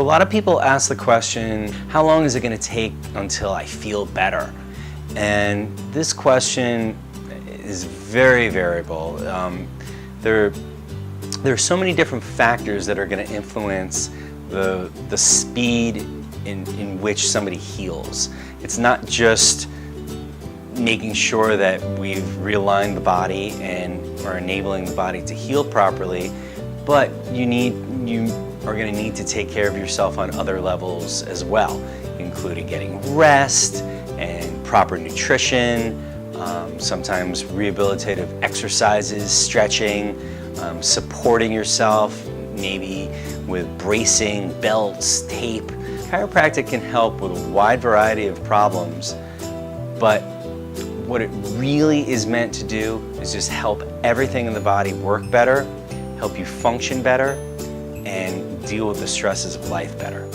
A lot of people ask the question, how long is it going to take until I feel better? And this question is very variable. There are so many different factors that are going to influence the speed in which somebody heals. It's not just making sure that we've realigned the body and are enabling the body to heal properly, but you are going to need to take care of yourself on other levels as well, including getting rest and proper nutrition, sometimes rehabilitative exercises, stretching, supporting yourself, maybe with bracing, belts, tape. Chiropractic can help with a wide variety of problems, but what it really is meant to do is just help everything in the body work better, help you function better, and deal with the stresses of life better.